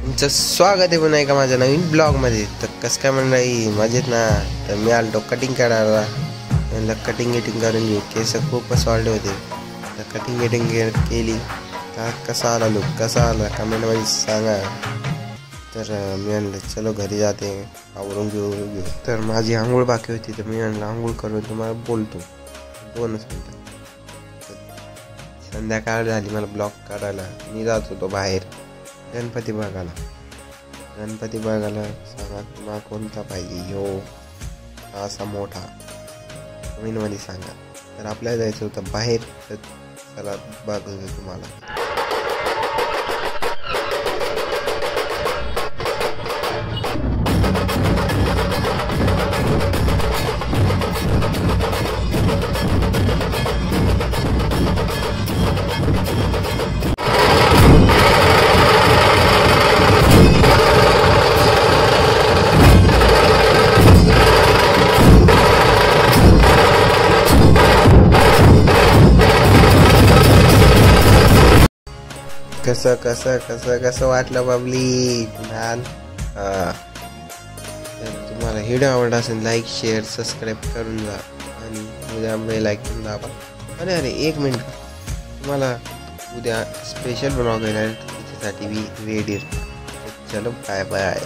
तुमचं स्वागत आहे पुन्हा एका माझ्या नवीन ब्लॉगमध्ये. तर कसं काय मंडळी, मजेत ना? तर मी आलो कटिंग करायला. म्हणलं कटिंग करून घेऊ, केस खूपच वाढले होते. तर कटिंग केली. तर कसा आला लुक, कसा आला कमेंटमध्ये सांगा. तर मी म्हणलं चलो घरी जाते, आवरून घेऊ. तर माझी आंघोळ बाकी होती, तर मी म्हणलं आंघोळ करून तुम्हाला बोलतो 2 मिनिटं. संध्याकाळ झाली, मला ब्लॉग काढायला मी जात होतो बाहेर गणपती बघायला. सांगा तुम्हाला कोणता पाहिजे, हो असा मोठा, कमेंटमध्ये सांगा. तर आपल्याला जायचं होतं बाहेर, तर चला बघतो तुम्हाला. कसं वाटलं बबली कुणाल? तर तुम्हाला व्हिडिओ आवडला असेल लाईक शेअर सबस्क्राईब करून जा आणि उद्या बेल आयकॉन दाबा. अरे 1 मिनिट, तुम्हाला उद्या स्पेशल ब्लॉग येणार, त्याच्यासाठी मी रेडी. चलो बाय.